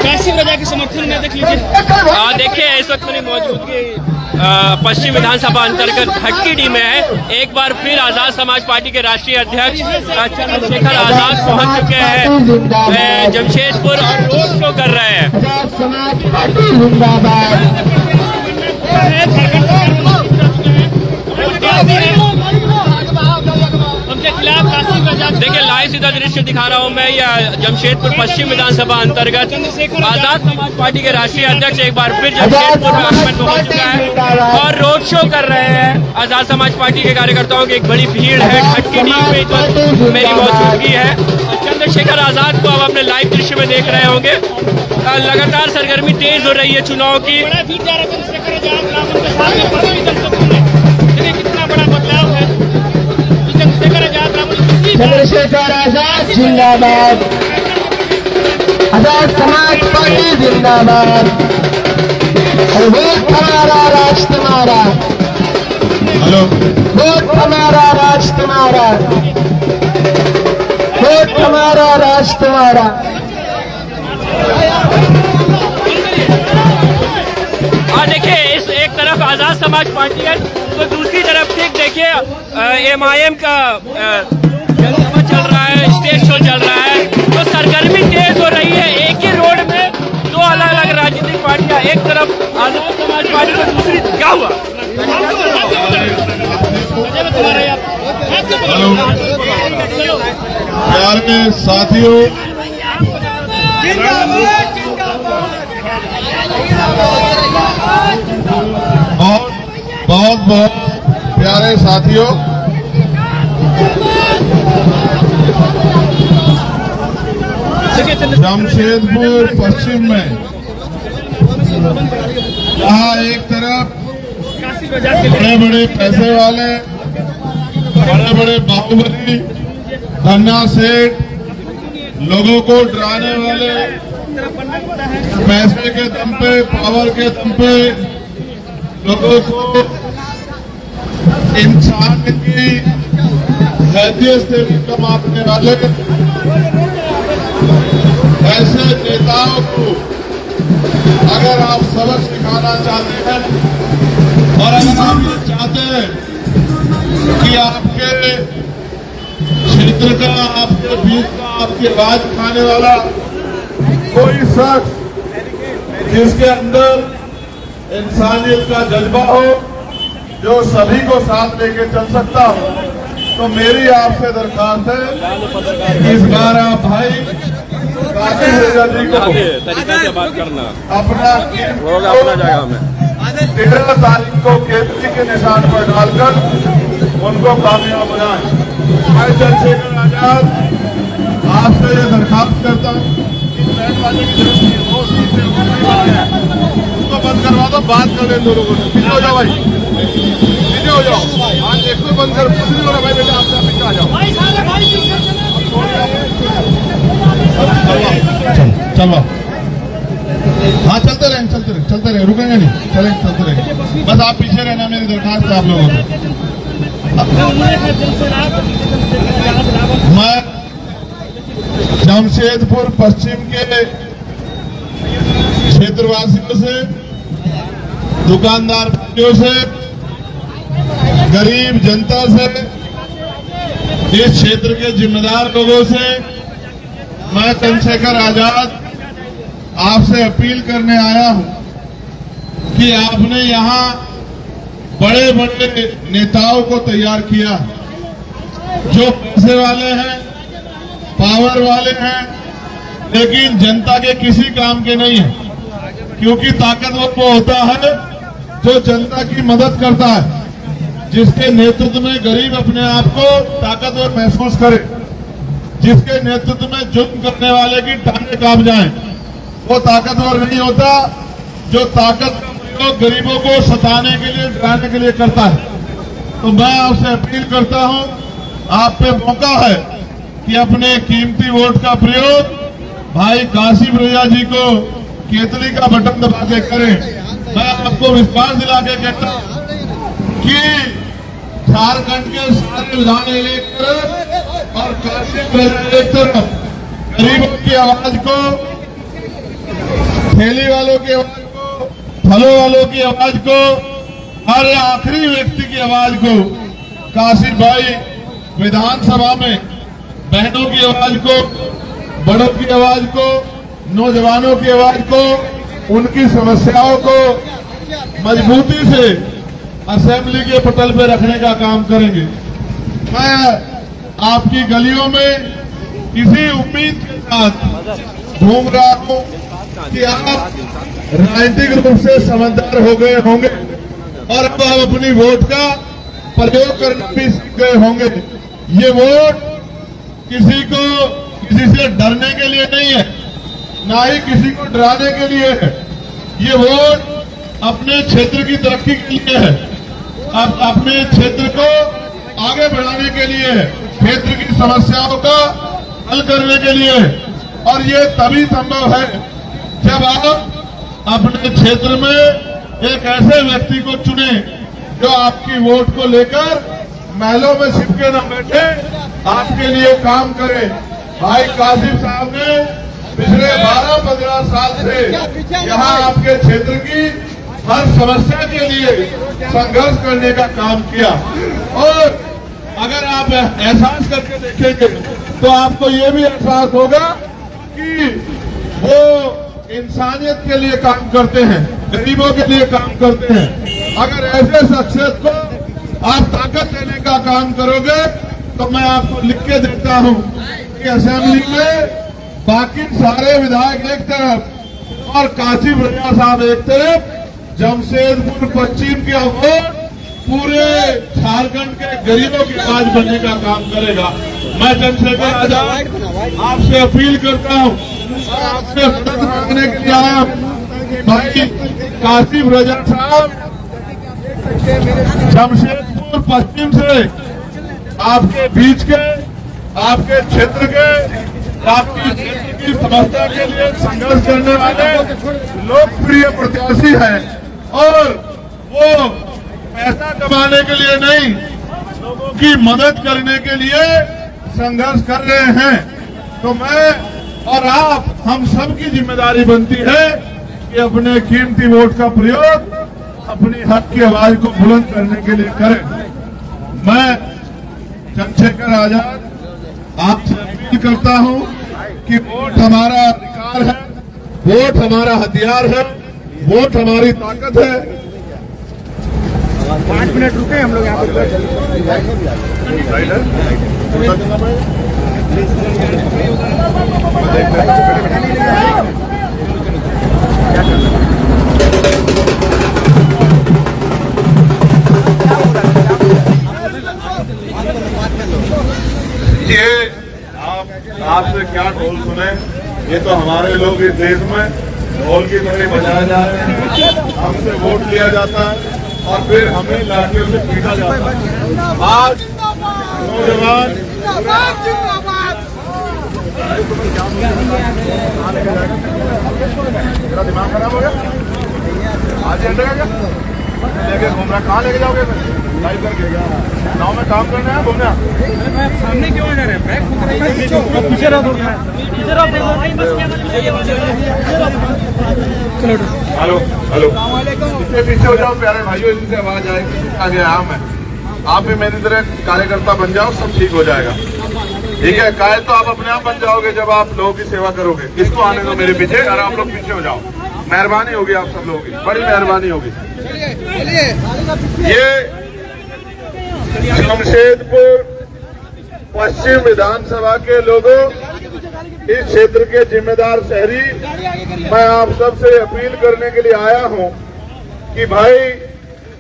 काशी प्रजा के समर्थन में देख लीजिए। देखिए इस वक्त मेरी मौजूदगी पश्चिम विधानसभा अंतर्गत भटकीडीह में है। एक बार फिर आजाद समाज पार्टी के राष्ट्रीय अध्यक्ष चंद्रशेखर आजाद पहुंच चुके हैं जमशेदपुर और रोड शो कर रहे हैं। देखिए लाइव सीधा दृश्य दिखा रहा हूं मैं, यह जमशेदपुर पश्चिम विधानसभा अंतर्गत आजाद समाज पार्टी के राष्ट्रीय अध्यक्ष एक बार फिर जमशेदपुर में आगमन पहुंच चुका है और रोड शो कर रहे हैं। आजाद समाज पार्टी के कार्यकर्ताओं की एक बड़ी भीड़ है। भटकीडीह में इस वक्त मेरी मौजूदगी है। चंद्रशेखर आजाद को अब अपने लाइव दृश्य में देख रहे होंगे। लगातार सरगर्मी तेज हो रही है चुनाव की। कितना बड़ा बदलाव है। चंद्रशेखर आजाद जिंदाबाद, आजाद समाज पार्टी जिंदाबाद, वोट हमारा राज तुम्हारा, हेलो वोट हमारा राज तुम्हारा, वोट हमारा राज तुम्हारा। देखिए इस एक तरफ आजाद समाज पार्टी है तो दूसरी तरफ ठीक देखिए MIM का जनसभा चल रहा है, स्टेज शो चल रहा है। तो सरगर्मी तेज हो रही है। एक ही रोड में दो अलग अलग राजनीतिक पार्टियां, एक तरफ आजाद समाज पार्टी और दूसरी क्या हुआ। प्यारे साथियों, बहुत बहुत प्यारे साथियों, जमशेदपुर पश्चिम में जहाँ एक तरफ बड़े बड़े पैसे वाले, बड़े बड़े बाहुबली, धन्ना सेठ, लोगों को डराने वाले, पैसे के दम पे, पावर के दम पे लोगों को इंसान की हैसियत से भी कम आंकने वाले ऐसे नेताओं को अगर आप सबक सिखाना चाहते हैं और अगर आप ये चाहते हैं कि आपके क्षेत्र का, आपके बीच का, आपकी आवाज उठाने वाला कोई शख्स जिसके अंदर इंसानियत का जज्बा हो, जो सभी को साथ लेके चल सकता हो, तो मेरी आपसे दरखास्त है इस बार आप भाई काशी प्रजा जी को तरीका से बात करना अपना जगह में 13 तारीख को केतली के निशान पर डालकर उनको कामयाब बनाए। मैं चंद्रशेखर आजाद आपसे ये दरखास्त करता हूँ उसको बंद करवा दो, बात कर रहे दो लोगों से। पीछे हो जाओ भाई, पीछे हो जाओ। आज देखो बंद कर भाई, बेटा आप पीछे आ जाओ। चलो हाँ चलते रहे, रुकेंगे नहीं, चलेंगे चलते रहे। बस आप पीछे रहना, मेरी दरखास्त है आप लोगों को। मैं जमशेदपुर पश्चिम के क्षेत्रवासियों से, दुकानदार भाइयों से, गरीब जनता से, इस क्षेत्र के जिम्मेदार लोगों से मैं चंद्रशेखर आजाद आपसे अपील करने आया हूं कि आपने यहां बड़े बड़े नेताओं को तैयार किया जो पैसे वाले हैं, पावर वाले हैं, लेकिन जनता के किसी काम के नहीं है। क्योंकि ताकतवर वो होता है जो जनता की मदद करता है, जिसके नेतृत्व में गरीब अपने आप को ताकतवर महसूस करे, जिसके नेतृत्व में जुर्म करने वाले की टांगें कांप जाएं, वो ताकतवर नहीं होता। जो ताकत का प्रयोग गरीबों को सताने के लिए, डराने के लिए करता है। तो मैं आपसे अपील करता हूं, आप पे मौका है कि अपने कीमती वोट का प्रयोग भाई काशी प्रजा जी को केतली का बटन दबा के करें। मैं आपको विश्वास दिला के कहता हूं कि झारखंड के सारे विधान लेकर और काशी एक तरफ गरीबों की आवाज को, ठेली वालों की आवाज को, फलों वालों की आवाज को और आखिरी व्यक्ति की आवाज को, कासिफ भाई विधानसभा में बहनों की आवाज को, बड़ों की आवाज को, नौजवानों की आवाज को, उनकी समस्याओं को मजबूती से असेंबली के पटल पर रखने का काम करेंगे। मैं आपकी गलियों में इसी उम्मीद के साथ घूम रहा हूं कि आप राजनीतिक रूप से समझदार हो गए होंगे और अब आप अपनी वोट का प्रयोग करना भी सीख गए होंगे। ये वोट किसी से डरने के लिए नहीं है, ना ही किसी को डराने के लिए है। ये वोट अपने क्षेत्र की तरक्की के लिए है, अब अपने क्षेत्र को आगे बढ़ाने के लिए है, क्षेत्र की समस्याओं का हल करने के लिए है। और ये तभी संभव है जब आप अपने क्षेत्र में एक ऐसे व्यक्ति को चुने जो आपकी वोट को लेकर महलों में छिपके न बैठे, आपके लिए काम करे। भाई कासिफ साहब ने पिछले 12-15 साल से यहाँ आपके क्षेत्र की हर समस्या के लिए संघर्ष करने का काम किया और अगर आप एहसास करके देखेंगे तो आपको ये भी एहसास होगा कि वो इंसानियत के लिए काम करते हैं, गरीबों के लिए काम करते हैं। अगर ऐसे शख्सियत को आप ताकत देने का काम करोगे तो मैं आपको लिख के देता हूं कि असेंबली में बाकी सारे विधायक एक तरफ और कासिफ रजा साहब एक तरफ, जमशेदपुर पश्चिम की वोट पूरे झारखंड के गरीबों की आवाज बनने का काम करेगा। मैं चंद्रशेखर आजाद आपसे अपील करता हूं और आपसे मदद मांगने के लिए आया हूं। भाई कासिफ रजा साहब जमशेदपुर पश्चिम से आपके बीच के, आपके क्षेत्र के, आपकी क्षेत्र की समस्या के लिए संघर्ष करने वाले लोकप्रिय प्रत्याशी हैं और वो पैसा कमाने के लिए नहीं, लोगों की मदद करने के लिए संघर्ष कर रहे हैं। तो मैं और आप, हम सब की जिम्मेदारी बनती है कि अपने कीमती वोट का प्रयोग अपनी हक की आवाज को बुलंद करने के लिए करें। मैं चंद्रशेखर आजाद आपसे अपील करता हूं कि वोट हमारा अधिकार है, वोट हमारा हथियार है, वोट हमारी ताकत है। 5 मिनट रुके हम लोग यहाँ पर। ये आपसे क्या ढोल सुने, ये तो हमारे लोग इस देश में ढोल की तरह बजाया जा रहे हैं। हमसे वोट लिया जाता है और फिर हमें लाठियों से पीटा जाता है। आज नौजवान मेरा दिमाग खराब हो गया, आज एंड का क्या लेके घूम रहा, कहाँ लेके जाओगे? लाइव करके गाँव में काम करना है, घूमना। सामने क्यों आ जा रहे हैं? पीछे रहो, पीछे रहो। हेलो हेलो, पीछे हो जाओ प्यारे भाइयों, इनसे आवाज आएगी। आगे आया मैं, आप भी मेरी तरह कार्यकर्ता बन जाओ, सब ठीक हो जाएगा। ठीक है, कायल तो आप अपने आप बन जाओगे जब आप लोगों की सेवा करोगे। किसको आने दो मेरे पीछे, और आप लोग पीछे हो जाओ। मेहरबानी होगी आप सब लोगों की, बड़ी मेहरबानी होगी। ये जमशेदपुर पश्चिम विधानसभा के लोगों, इस क्षेत्र के जिम्मेदार शहरी, मैं आप सबसे अपील करने के लिए आया हूं कि भाई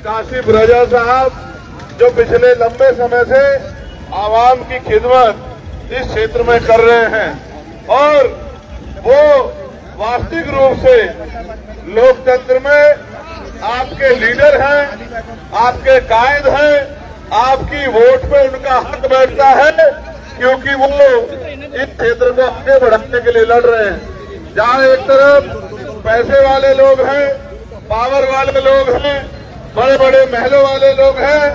कासिफ रजा साहब जो पिछले लंबे समय से आवाम की खिदमत इस क्षेत्र में कर रहे हैं और वो वास्तविक रूप से लोकतंत्र में आपके लीडर हैं, आपके कायद हैं, आपकी वोट पे उनका हक बैठता है क्योंकि वो इस क्षेत्र को आगे बढ़ाने के लिए लड़ रहे हैं। जहां एक तरफ पैसे वाले लोग हैं, पावर वाले लोग हैं, बड़े बड़े महलों वाले लोग हैं,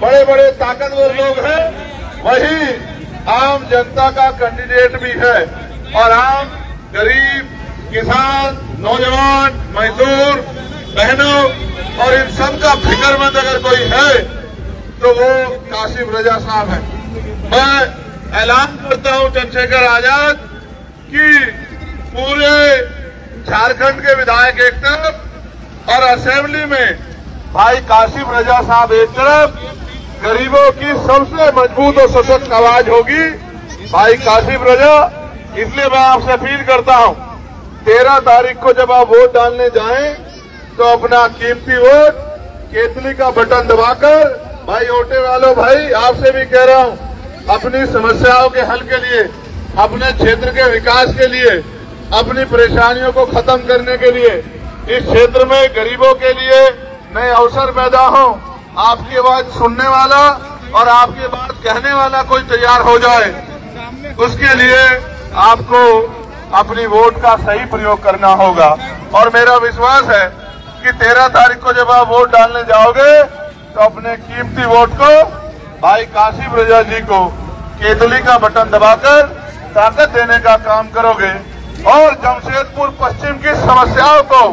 बड़े बड़े ताकतवर लोग हैं, वहीं आम जनता का कैंडिडेट भी है और आम गरीब, किसान, नौजवान, मजदूर, बहनों और इन सब का फिक्रमंद अगर कोई है तो वो कासिम रजा साहब है। मैं ऐलान करता हूं चंद्रशेखर आजाद कि पूरे झारखंड के विधायक एक तरफ और असेंबली में भाई कासिम रजा साहब एक तरफ, गरीबों की सबसे मजबूत और सशक्त आवाज होगी भाई कासिम रजा। इसलिए मैं आपसे अपील करता हूं 13 तारीख को जब आप वोट डालने जाएं तो अपना कीमती वोट केतली का बटन दबाकर, भाई वोटे वालों, भाई आपसे भी कह रहा हूं, अपनी समस्याओं के हल के लिए, अपने क्षेत्र के विकास के लिए, अपनी परेशानियों को खत्म करने के लिए, इस क्षेत्र में गरीबों के लिए नए अवसर पैदा हो, आपकी आवाज सुनने वाला और आपकी बात कहने वाला कोई तैयार हो जाए, उसके लिए आपको अपनी वोट का सही प्रयोग करना होगा। और मेरा विश्वास है कि 13 तारीख को जब आप वोट डालने जाओगे तो अपने कीमती वोट को भाई कासिम रजा जी को केतली का बटन दबाकर ताकत देने का काम करोगे और जमशेदपुर पश्चिम की समस्याओं को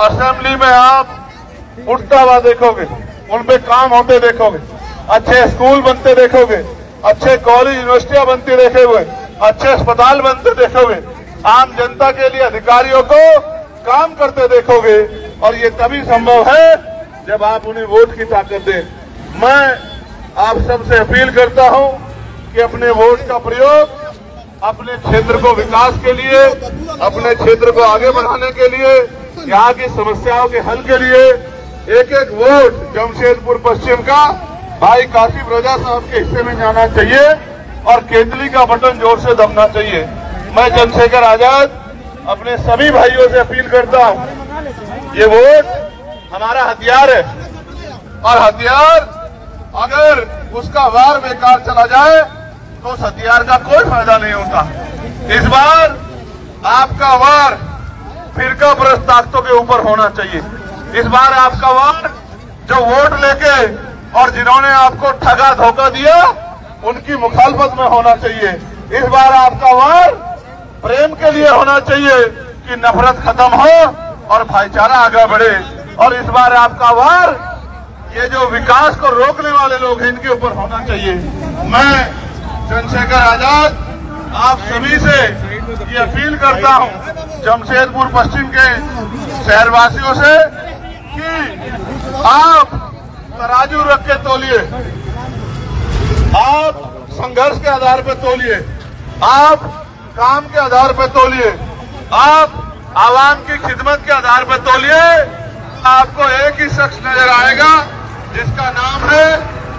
असेंबली में आप उठता हुआ देखोगे, उन पे काम होते देखोगे, अच्छे स्कूल बनते देखोगे, अच्छे कॉलेज यूनिवर्सिटियां बनती देखोगे, अच्छे अस्पताल बनते देखोगे, आम जनता के लिए अधिकारियों को काम करते देखोगे और ये तभी संभव है जब आप उन्हें वोट की ताकत दें। मैं आप सबसे अपील करता हूं कि अपने वोट का प्रयोग अपने क्षेत्र को विकास के लिए, अपने क्षेत्र को आगे बढ़ाने के लिए, यहाँ की समस्याओं के हल के लिए एक एक वोट जमशेदपुर पश्चिम का भाई कासिम रजा साहब के हिस्से में जाना चाहिए और केतली का बटन जोर से दबना चाहिए। मैं चंद्रशेखर आजाद अपने सभी भाइयों से अपील करता हूं, ये वोट हमारा हथियार है और हथियार अगर उसका वार बेकार चला जाए तो उस हथियार का कोई फायदा नहीं होता। इस बार आपका वार फिरका परस्त ताकतों के ऊपर होना चाहिए। इस बार आपका वार जो वोट लेके और जिन्होंने आपको ठगा धोखा दिया उनकी मुखालफत में होना चाहिए। इस बार आपका वार प्रेम के लिए होना चाहिए कि नफरत खत्म हो और भाईचारा आगे बढ़े। और इस बार आपका वार ये जो विकास को रोकने वाले लोग हैं इनके ऊपर होना चाहिए। मैं चंद्रशेखर आजाद आप सभी से ये अपील करता हूं, जमशेदपुर पश्चिम के शहरवासियों से, कि आप तराजू रख के तोलिए, आप संघर्ष के आधार पर तोलिए, आप काम के आधार पर तोलिए, आप आवाम की खिदमत के आधार पर तोलिए। आपको एक ही शख्स नजर आएगा जिसका नाम है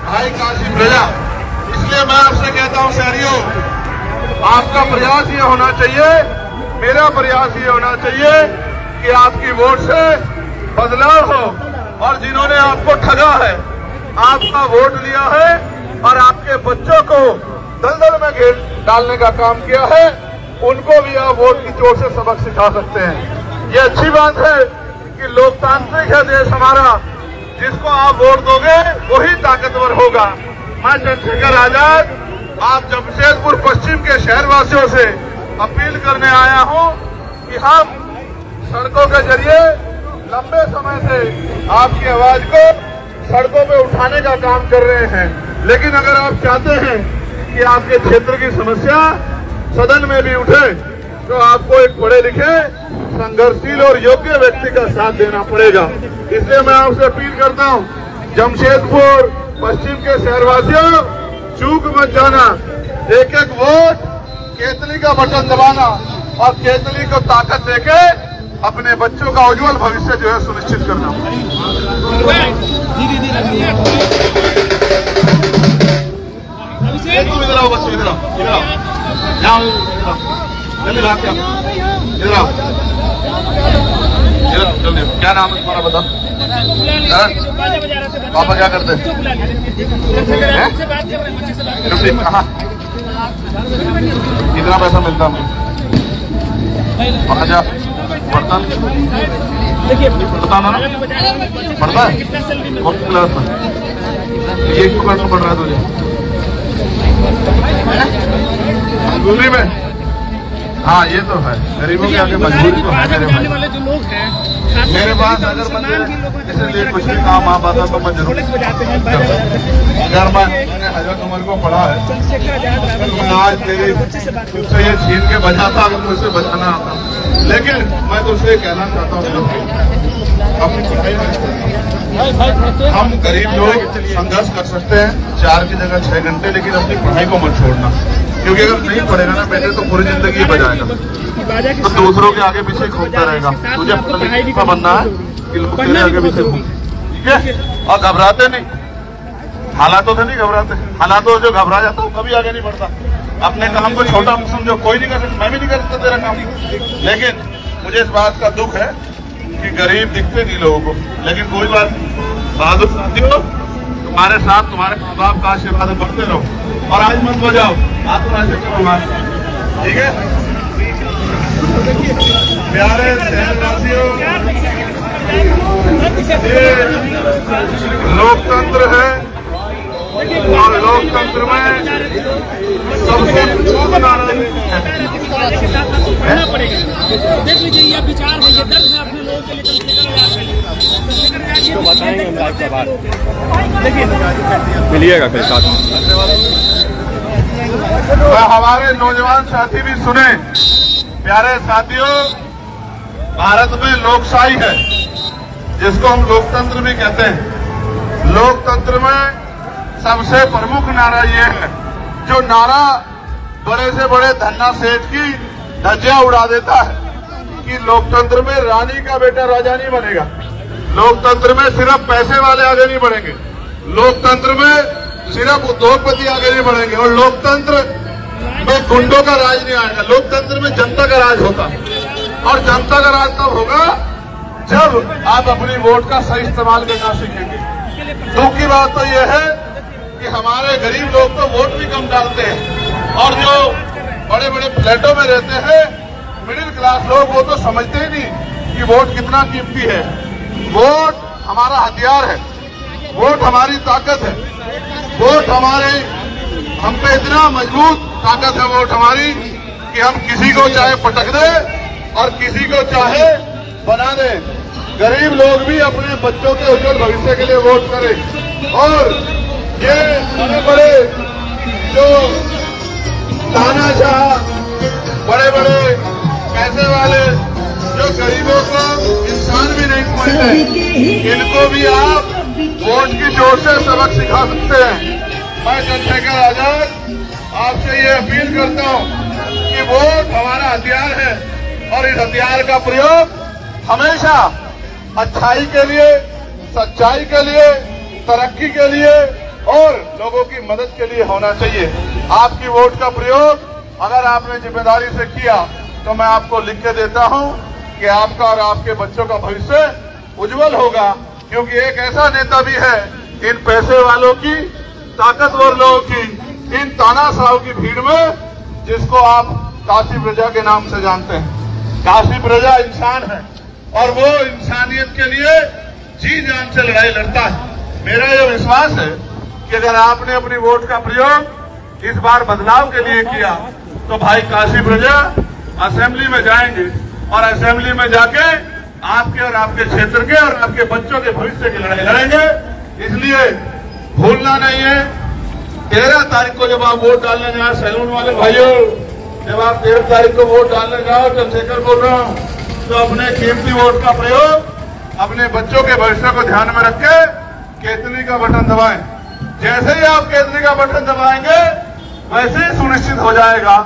भाई कासिम रजा। इसलिए मैं आपसे कहता हूं शहरियों, आपका प्रयास ये होना चाहिए, मेरा प्रयास ये होना चाहिए कि आपकी वोट से बदलाव हो और जिन्होंने आपको ठगा है, आपका वोट लिया है और आपके बच्चों को दलदल में घेर डालने का काम किया है, उनको भी आप वोट की चोट से सबक सिखा सकते हैं। ये अच्छी बात है कि लोकतांत्रिक है देश हमारा, जिसको आप वोट दोगे वही ताकतवर होगा। मैं चंद्रशेखर आजाद आप जमशेदपुर पश्चिम के शहरवासियों से अपील करने आया हूं कि हम सड़कों के जरिए लंबे समय से आपकी आवाज को सड़कों पे उठाने का काम कर रहे हैं, लेकिन अगर आप चाहते हैं कि आपके क्षेत्र की समस्या सदन में भी उठे तो आपको एक पढ़े लिखे, संघर्षशील और योग्य व्यक्ति का साथ देना पड़ेगा। इसलिए मैं आपसे अपील करता हूं, जमशेदपुर पश्चिम के शहरवासियों, चूक मत जाना, एक एक वोट केतली का बटन दबाना और केतली को ताकत देके अपने बच्चों का उज्जवल भविष्य जो है सुनिश्चित करना। इधर आओ बच्चों, इधर आओ, इधर आओ, जल्दी आओ, इधर आओ, जल्दी। क्या नाम है तुम्हारा बता? पापा क्या करते हैं? कहाँ? कितना पैसा मिलता है? आजा पढ़ता बताना ना, पढ़ता है कौन सी क्लास में? ये क्यों पढ़ रहा है तुझे? दूरी में। हाँ ये तो है, गरीबों के आगे मजबूरी तो है मेरे भाई। वाले जो लोग हैं मेरे पास अगर मुझे इसलिए कुछ भी काम आ पाता तो मैं जरूर, अगर मैंने हजरत उमर को पढ़ा है तो मैं आज तेरी तुझसे ये छीन के बजाता अगर मुझसे बजाना आता। लेकिन मैं तुझसे कहना चाहता हूँ अपनी पढ़ाई में हम गरीब लोग संघर्ष कर सकते हैं 4 की जगह 6 घंटे, लेकिन अपनी पढ़ाई को मत छोड़ना, क्योंकि अगर नहीं पढ़ेगा ना बेटे तो पूरी जिंदगी ही बजाएगा, तो दूसरों के आगे पीछे घूमता रहेगा। तुझे अपना बनना है कि लोग तेरे आगे पीछे घूम, ठीक है? और घबराते नहीं, हालातों से नहीं घबराते, हालातों जो घबरा जाता हूँ कभी आगे नहीं बढ़ता। अपने काम को छोटा समझो, कोई नहीं कर सकता, मैं भी नहीं कर सकता तेरा काम। लेकिन मुझे इस बात का दुख है कि गरीब दिखते नहीं लोगों को, लेकिन कोई बात नहीं, बहादुर साथियों तुम्हारे साथ तुम्हारे माँ बाप का आशीर्वाद बढ़ते रहो और आज मत बजाओ, आप तो ऐसे करो हमारे, ठीक है? प्यारे शहरवासियों, ये लोकतंत्र है और लोकतंत्र में सबको देख लीजिए ये विचार है, ये दर्द है अपने लोगों के लिए। तो बताएंगे हम लाइव का बात, मिलिएगा कल साथ। हमारे नौजवान साथी भी सुने। प्यारे साथियों, भारत में लोकशाही है जिसको हम लोकतंत्र भी कहते हैं। लोकतंत्र में सबसे प्रमुख नारा ये है, जो नारा बड़े से बड़े धन्ना सेठ की धज्जियां उड़ा देता है कि लोकतंत्र में रानी का बेटा राजा नहीं बनेगा, लोकतंत्र में सिर्फ पैसे वाले आगे नहीं बढ़ेंगे, लोकतंत्र में सिर्फ उद्योगपति आगे नहीं बढ़ेंगे और लोकतंत्र में गुंडों का राज नहीं आएगा। लोकतंत्र में जनता का राज होगा और जनता का राज तब होगा जब आप अपनी वोट का सही इस्तेमाल करना सीखेंगे। दुख की बात तो यह है कि हमारे गरीब लोग तो वोट भी कम डालते हैं और जो बड़े बड़े फ्लैटों में रहते हैं मिडिल क्लास लोग, वो तो समझते ही नहीं कि वोट कितना कीमती है। वोट हमारा हथियार है, वोट हमारी ताकत है, वोट हम पे इतना मजबूत ताकत है वोट हमारी कि हम किसी को चाहे पटक दे और किसी को चाहे बना दे। गरीब लोग भी अपने बच्चों के उज्जवल भविष्य के लिए वोट करें और ये बड़े बड़े जो तानाशाह, बड़े बड़े पैसे वाले जो गरीबों को इंसान भी नहीं समझते, इनको भी आप वोट की जोर से सबक सिखा सकते हैं। मैं चंद्रशेखर आजाद आपसे ये अपील करता हूं कि वोट हमारा हथियार है और इस हथियार का प्रयोग हमेशा अच्छाई के लिए, सच्चाई के लिए, तरक्की के लिए और लोगों की मदद के लिए होना चाहिए। आपकी वोट का प्रयोग अगर आपने जिम्मेदारी से किया तो मैं आपको लिख के देता हूं कि आपका और आपके बच्चों का भविष्य उज्जवल होगा, क्योंकि एक ऐसा नेता भी है इन पैसे वालों की, ताकतवर लोगों की, इन तानाशाहों की भीड़ में, जिसको आप काशी प्रजा के नाम से जानते हैं। काशी प्रजा इंसान है और वो इंसानियत के लिए जी जान से लड़ाई लड़ता है। मेरा ये विश्वास है कि अगर आपने अपनी वोट का प्रयोग इस बार बदलाव के लिए किया तो भाई काशी प्रजा असेंबली में जाएंगे और असेंबली में जाके आपके और आपके क्षेत्र के और आपके बच्चों के भविष्य की लड़ाई लड़ेंगे। इसलिए भूलना नहीं है, 13 तारीख को जब आप वोट डालने जाए, सैलून वाले भाइयों, जब आप 13 तारीख को वोट डालने जाओ, चंद्रशेखर बोल रहा हूं, तो अपने कीमती वोट का प्रयोग अपने बच्चों के भविष्य को ध्यान में रख के केतली का बटन दबाएं। जैसे ही आप केतली का बटन दबाएंगे वैसे ही सुनिश्चित हो जाएगा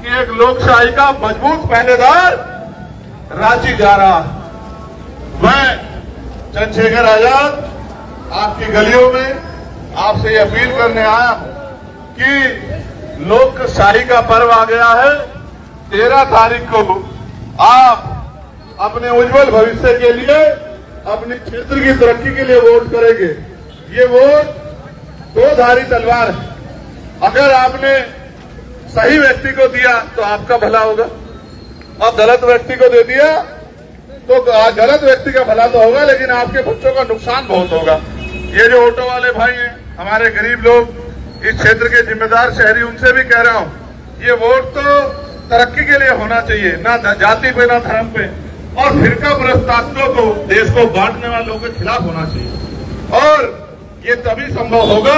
कि एक लोकशाही का मजबूत पहरेदार रांची जा रहा। मैं चंद्रशेखर आजाद आपकी गलियों में आपसे ये अपील करने आया हूं कि लोकशाही का पर्व आ गया है। 13 तारीख को आप अपने उज्जवल भविष्य के लिए, अपने क्षेत्र की तरक्की के लिए वोट करेंगे। ये वोट दो धारी तलवार है। अगर आपने सही व्यक्ति को दिया तो आपका भला होगा और गलत व्यक्ति को दे दिया तो गलत व्यक्ति का भला तो होगा, लेकिन आपके बच्चों का नुकसान बहुत होगा। ये जो ऑटो वाले भाई हैं, हमारे गरीब लोग, इस क्षेत्र के जिम्मेदार शहरी, उनसे भी कह रहा हूं, ये वोट तो तरक्की के लिए होना चाहिए, ना जाति पे ना धर्म पे, और फिरका परस्त ताकतों को, देश को बांटने वालों के खिलाफ होना चाहिए। और ये तभी संभव होगा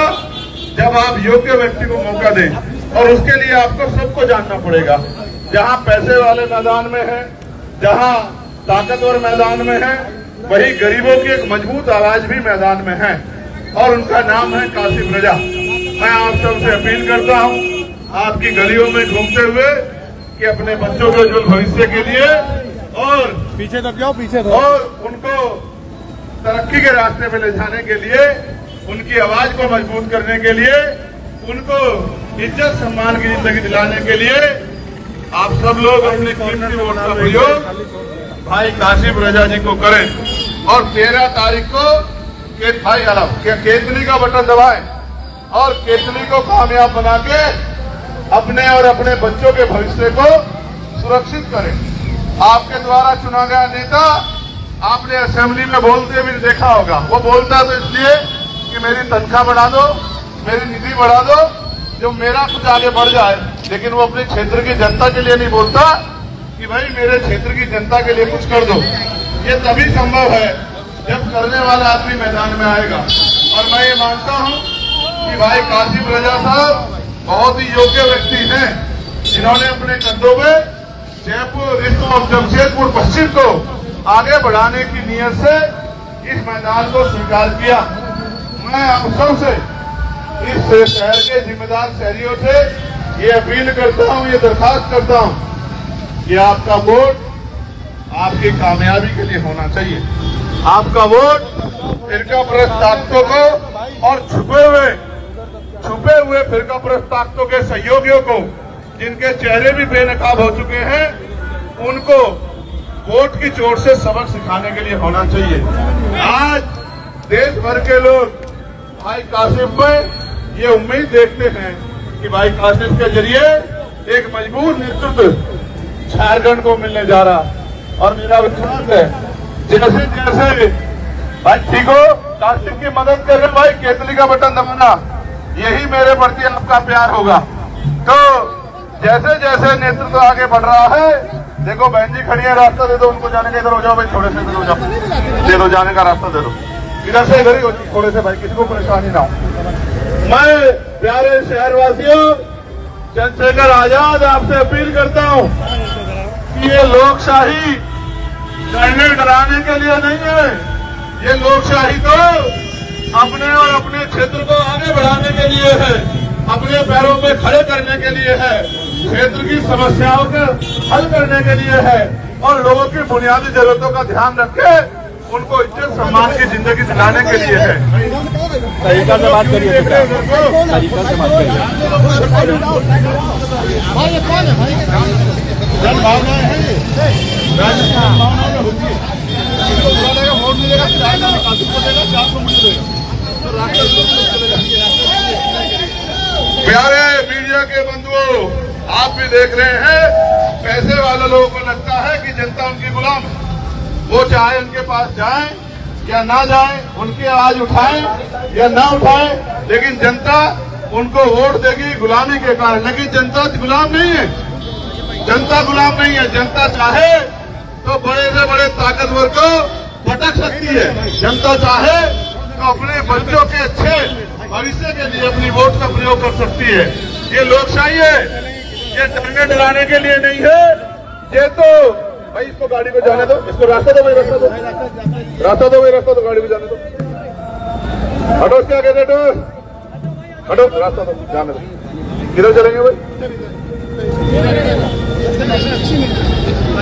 जब आप योग्य व्यक्ति को मौका दें, और उसके लिए आपको सबको जानना पड़ेगा। जहां पैसे वाले मैदान में है, जहां ताकतवर मैदान में है, वही गरीबों की एक मजबूत आवाज भी मैदान में है, और उनका नाम है कासिम रजा। मैं आप सबसे अपील करता हूं, आपकी गलियों में घूमते हुए, कि अपने बच्चों के उज्जवल भविष्य के लिए और पीछे तक जाओ, पीछे और उनको तरक्की के रास्ते पे ले जाने के लिए, उनकी आवाज को मजबूत करने के लिए, उनको इज्जत सम्मान की जिंदगी दिलाने के लिए आप सब लोग अपने कीमती वोट का प्रयोग भाई कासिम रजा जी को करें। और 13 तारीख को केतली का बटन दबाएं और केतली को कामयाब बना के अपने और अपने बच्चों के भविष्य को सुरक्षित करें। आपके द्वारा चुना गया नेता आपने असेंबली में बोलते हुए देखा होगा, वो बोलता तो इसलिए कि मेरी तनख्वाह बढ़ा दो, मेरी निधि बढ़ा दो, जो मेरा कुछ आगे बढ़ जाए, लेकिन वो अपने क्षेत्र की जनता के लिए नहीं बोलता कि भाई मेरे क्षेत्र की जनता के लिए कुछ कर दो। ये तभी संभव है जब करने वाला आदमी मैदान में आएगा। और मैं ये मानता हूं कि भाई कासिम रजा साहब बहुत ही योग्य व्यक्ति हैं, जिन्होंने अपने कंधों में जयपुर और जमशेदपुर पश्चिम को आगे बढ़ाने की नीयत से इस मैदान को स्वीकार किया। मैं आप सबसे, इस शहर के जिम्मेदार शहरियों से ये अपील करता हूं, ये दरखास्त करता हूं कि आपका वोट आपकी कामयाबी के लिए होना चाहिए। आपका वोट फिरका परस्त ताकतों को और छुपे हुए फिरका परस्त ताकतों के सहयोगियों को, जिनके चेहरे भी बेनकाब हो चुके हैं, उनको वोट की चोट से सबक सिखाने के लिए होना चाहिए। आज देश भर के लोग भाई कासिम में ये उम्मीद देखते हैं कि भाई कासिम के जरिए एक मजबूत नेतृत्व झारखंड को मिलने जा रहा, और मेरा विश्वास है जैसे जैसे भाई ठीक हो, कासिम की मदद कर रहे भाई, केतली का बटन दबाना, यही मेरे प्रति आपका प्यार होगा। तो जैसे जैसे नेतृत्व आगे बढ़ रहा है, देखो बहन जी खड़ी है, रास्ता दे दो उनको जाने का, इधर हो जाओ भाई, थोड़े से इधर हो जाओ, दे दो जाने का रास्ता दे दो, इधर से इधर ही हो, थोड़े से भाई, किसी को परेशानी ना हो। मैं प्यारे शहरवासियों, चंद्रशेखर आजाद आपसे अपील करता हूं कि ये लोकशाही डरने डराने के लिए नहीं है, ये लोकशाही तो अपने और अपने क्षेत्र को आगे बढ़ाने के लिए है, अपने पैरों पे खड़े करने के लिए है, क्षेत्र की समस्याओं को हल करने के लिए है, और लोगों की बुनियादी जरूरतों का ध्यान रख के उनको इज्जत सम्मान की जिंदगी दिलाने के लिए है। तरीका से बात करिए, तरीका से बात करिए। जन भावनाएं हैं ये, राजस्थान भावनाओं में होती है। वोट मिलेगा, कासिम को देगा, 400 मुझे देगा, तो प्यारे मीडिया के बंधुओं, आप भी देख रहे हैं, पैसे वाले लोगों को लगता है कि जनता उनकी गुलाम है, वो चाहे उनके पास जाए या ना जाए, उनकी आवाज उठाएं या ना उठाएं, लेकिन जनता उनको वोट देगी गुलामी के कारण। लेकिन जनता गुलाम नहीं है, जनता गुलाम नहीं है, जनता चाहे तो बड़े से बड़े ताकतवर को भटक सकती है, जनता चाहे तो अपने बच्चों के अच्छे भविष्य के लिए अपनी वोट का प्रयोग कर सकती है। ये लोकशाही है, ये डरने डराने के लिए नहीं है। ये तो भाई इसको गाड़ी को जाने दो, इसको रास्ता दो भाई, रास्ता दो, रास्ता दो भाई, रास्ता दो, गाड़ी को जाने दो, हटो क्या कहते हटो, रास्ता दो, जाने दो, किधर चलेंगे भाई?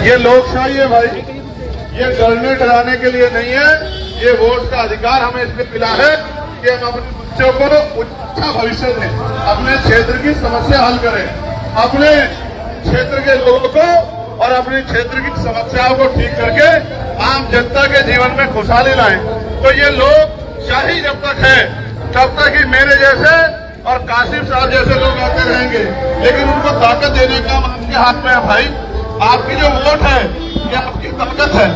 ये लोकशाही है भाई, ये डरने डराने के लिए नहीं है। ये वोट का अधिकार हमें इसलिए मिला है कि हम अपने बच्चों को अच्छा भविष्य दें, अपने क्षेत्र की समस्या हल करें, अपने क्षेत्र के लोगों को और अपने क्षेत्र की समस्याओं को ठीक करके आम जनता के जीवन में खुशहाली लाएं। तो ये लोकशाही जब तक है, तब तक ही मेरे जैसे और कासिम साहब जैसे लोग आते रहेंगे, लेकिन उनको ताकत देने का आपके हाथ में है भाई। आपकी जो वोट है ये आपकी ताकत है,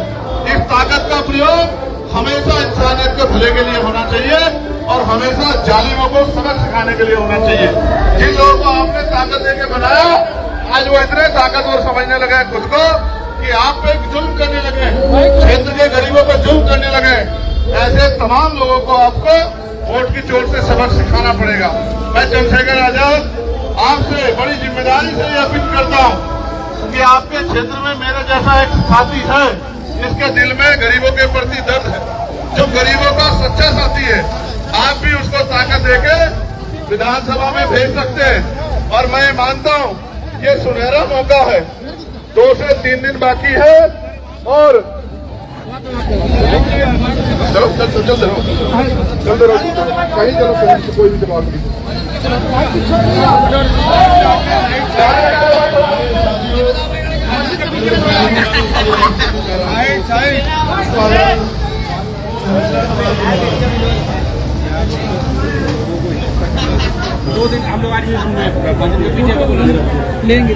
इस ताकत का प्रयोग हमेशा इंसानियत के भले के लिए होना चाहिए। और हमेशा जालिमों को सबक सिखाने के लिए होना चाहिए। जिन लोगों को आपने ताकत देके बनाया, आज वो इतने ताकतवर समझने लगे खुद को कि आप पे जुल्म करने लगे, क्षेत्र के गरीबों पर जुल्म करने लगे। ऐसे तमाम लोगों को आपको वोट की चोट से सबक सिखाना पड़ेगा। मैं चंद्रशेखर आजाद आपसे बड़ी जिम्मेदारी से ये अपील करता हूँ कि आपके क्षेत्र में मेरे जैसा एक साथी है जिसके दिल में गरीबों के प्रति दर्द है, जो गरीबों का सच्चा साथी है। आप भी उसको ताकत देके विधानसभा में भेज सकते हैं। और मैं मानता हूँ ये सुनहरा मौका है, 2 से 3 दिन बाकी है और चलो चलते रहो कहीं चलो कहीं कोई भी जवाब नहीं। दो दिन हम लोग आज लेंगे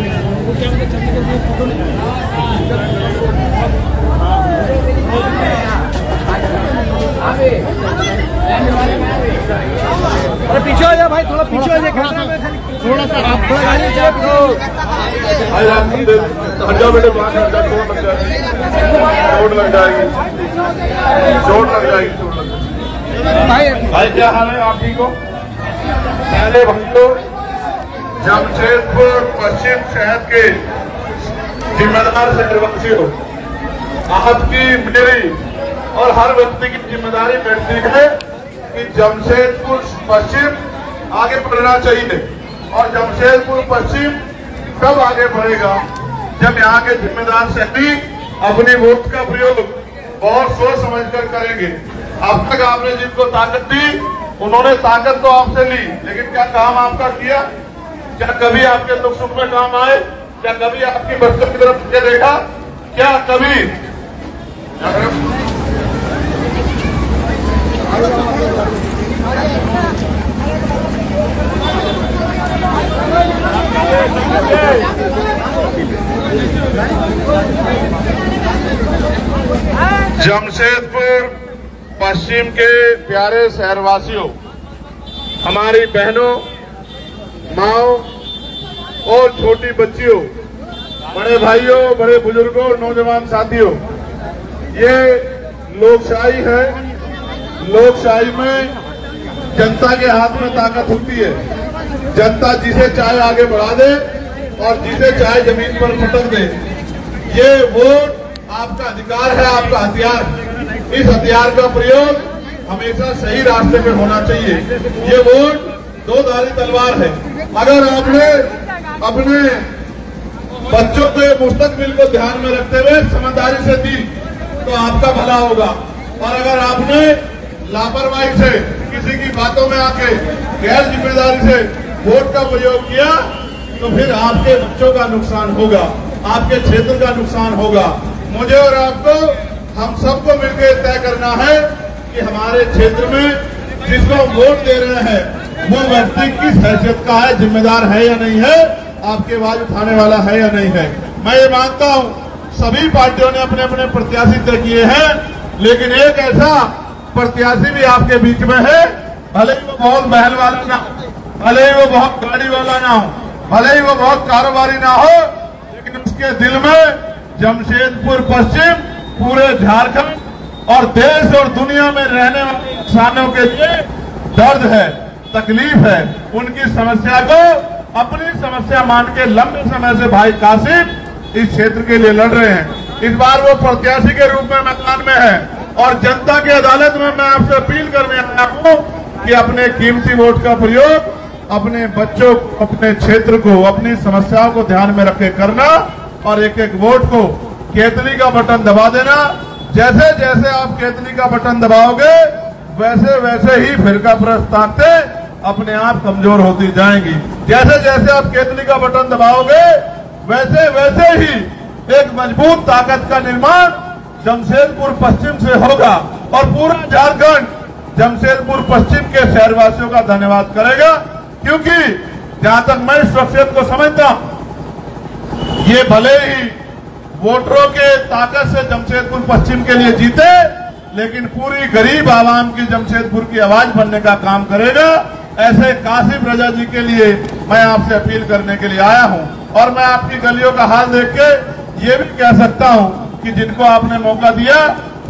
अरे पीछे हो जा भाई, थोड़ा पीछे हो जा, थोड़ा सा थोड़ा गाड़ी चेक करो। हटा बेटे, चोट लग जाएगी, चोट लग जाएगी। भाई क्या हाल है आप ठीक हो? पहले भाइयों, जमशेदपुर पश्चिम शहर के जिम्मेदार शहरवासी हो, आपकी मेरी और हर व्यक्ति की जिम्मेदारी बैठती है कि जमशेदपुर पश्चिम आगे बढ़ना चाहिए। और जमशेदपुर पश्चिम कब आगे बढ़ेगा? जब यहाँ के जिम्मेदार शहरी अपनी वोट का प्रयोग बहुत सोच समझकर करेंगे। अब तक आपने जिनको ताकत दी, उन्होंने ताकत तो आपसे ली, लेकिन क्या काम आपका किया? क्या कभी आपके दुख सुख में काम आए? क्या कभी आपकी बच्चों की तरफ देखा? क्या कभी जमशेदपुर पश्चिम के प्यारे शहरवासियों, हमारी बहनों, माओ और छोटी बच्चियों, बड़े भाइयों, बड़े बुजुर्गों, नौजवान साथियों, ये लोकशाही है। लोकशाही में जनता के हाथ में ताकत होती है। जनता जिसे चाहे आगे बढ़ा दे और जिसे चाहे जमीन पर फटक दे। ये वोट आपका अधिकार है, आपका हथियार है। इस हथियार का प्रयोग हमेशा सही रास्ते पे होना चाहिए। ये वोट दो धारी तलवार है। अगर आपने अपने बच्चों के मुस्तकबिल को ध्यान में रखते हुए समझदारी से दी तो आपका भला होगा, और अगर आपने लापरवाही से किसी की बातों में आके गैर जिम्मेदारी से वोट का प्रयोग किया तो फिर आपके बच्चों का नुकसान होगा, आपके क्षेत्र का नुकसान होगा। मुझे और आपको, हम सबको मिलकर तय करना है कि हमारे क्षेत्र में जिसको वोट दे रहे हैं वो व्यक्ति किस हैसियत का है, जिम्मेदार है या नहीं है, आपकी आवाज उठाने वाला है या नहीं है। मैं ये मानता हूँ सभी पार्टियों ने अपने अपने प्रत्याशी तय किए हैं, लेकिन एक ऐसा प्रत्याशी भी आपके बीच में है, भले ही वो बहुत महल वाला ना हो, भले ही वो बहुत गाड़ी वाला ना हो, भले ही वो बहुत कारोबारी ना हो, लेकिन उसके दिल में जमशेदपुर पश्चिम, पूरे झारखंड और देश और दुनिया में रहने वाले इंसानों के लिए दर्द है, तकलीफ है। उनकी समस्या को अपनी समस्या मान के लंबे समय से भाई कासिम इस क्षेत्र के लिए लड़ रहे हैं। इस बार वो प्रत्याशी के रूप में मैदान में है और जनता की अदालत में मैं आपसे अपील करने आया हूँ कि अपने कीमती वोट का प्रयोग अपने बच्चों, अपने क्षेत्र को, अपनी समस्याओं को ध्यान में रखे करना और एक एक वोट को केतली का बटन दबा देना। जैसे जैसे आप केतली का बटन दबाओगे वैसे वैसे ही फिरका प्रस्त ताकतें अपने आप कमजोर होती जाएंगी। जैसे जैसे आप केतली का बटन दबाओगे वैसे वैसे ही एक मजबूत ताकत का निर्माण जमशेदपुर पश्चिम से होगा और पूरा झारखंड जमशेदपुर पश्चिम के शहरवासियों का धन्यवाद करेगा। क्योंकि जहां तक मैं इस शख्सियत को समझता हूं, ये भले ही वोटरों के ताकत से जमशेदपुर पश्चिम के लिए जीते, लेकिन पूरी गरीब आवाम की जमशेदपुर की आवाज बनने का काम करेगा। ऐसे कासिम रजा जी के लिए मैं आपसे अपील करने के लिए आया हूं। और मैं आपकी गलियों का हाल देख के ये भी कह सकता हूं कि जिनको आपने मौका दिया,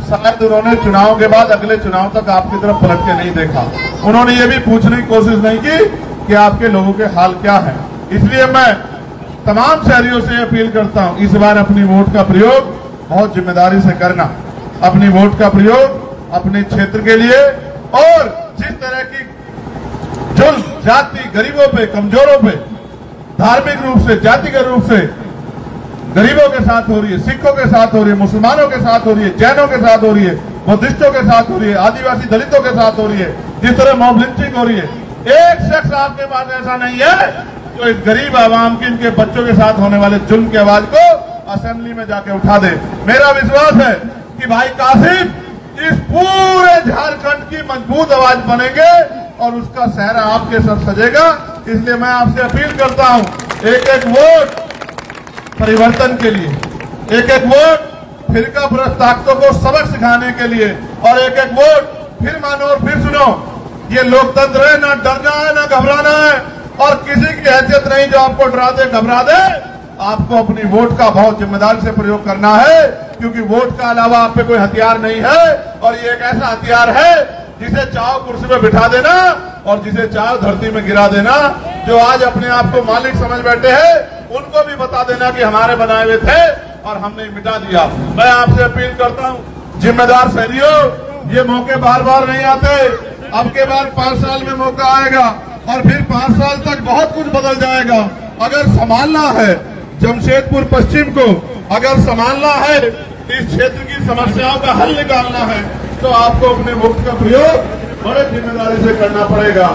शायद उन्होंने चुनाव के बाद अगले चुनाव तक आपकी तरफ पलट के नहीं देखा। उन्होंने ये भी पूछने की कोशिश नहीं की कि आपके लोगों के हाल क्या है। इसलिए मैं तमाम शहरियों से अपील करता हूं, इस बार अपनी वोट का प्रयोग बहुत जिम्मेदारी से करना। अपनी वोट का प्रयोग अपने क्षेत्र के लिए, और जिस तरह की जुल्म जाति गरीबों पे, कमजोरों पे, धार्मिक रूप से, जातिगत रूप से गरीबों के साथ हो रही है, सिखों के साथ हो रही है, मुसलमानों के साथ हो रही है, जैनों के साथ हो रही है, बुद्धिस्टों के साथ हो रही है, आदिवासी दलितों के साथ हो रही है, जिस तरह मॉब लिंचिंग हो रही है, एक शख्स आपके पास ऐसा नहीं है जो इस गरीब आवाम की, इनके बच्चों के साथ होने वाले जुल्म की आवाज को असेंबली में जाके उठा दे। मेरा विश्वास है कि भाई कासिम इस पूरे झारखंड की मजबूत आवाज बनेंगे और उसका सहरा आपके साथ सजेगा। इसलिए मैं आपसे अपील करता हूं, एक एक वोट परिवर्तन के लिए, एक एक वोट फिरका प्रस्त ताकतों को सबक सिखाने के लिए, और एक एक वोट फिर मानो और फिर सुनो। ये लोकतंत्र है, ना डरना है ना घबराना है, और किसी की हैसियत नहीं जो आपको डरा दे, घबरा दे। आपको अपनी वोट का बहुत जिम्मेदारी से प्रयोग करना है, क्योंकि वोट का अलावा आप पे कोई हथियार नहीं है। और ये एक ऐसा हथियार है जिसे चाहो कुर्सी पे बिठा देना और जिसे चाहो धरती में गिरा देना। जो आज अपने आप को मालिक समझ बैठे हैं, उनको भी बता देना कि हमारे बनाए हुए थे और हमने मिटा दिया। मैं आपसे अपील करता हूं, जिम्मेदार शहरियों, ये मौके बार बार नहीं आते। अब के बाद 5 साल में मौका आएगा और फिर 5 साल तक बहुत कुछ बदल जाएगा। अगर संभालना है जमशेदपुर पश्चिम को, अगर संभालना है इस क्षेत्र की समस्याओं का हल निकालना है, तो आपको अपने वोट का प्रयोग बड़े जिम्मेदारी से करना पड़ेगा।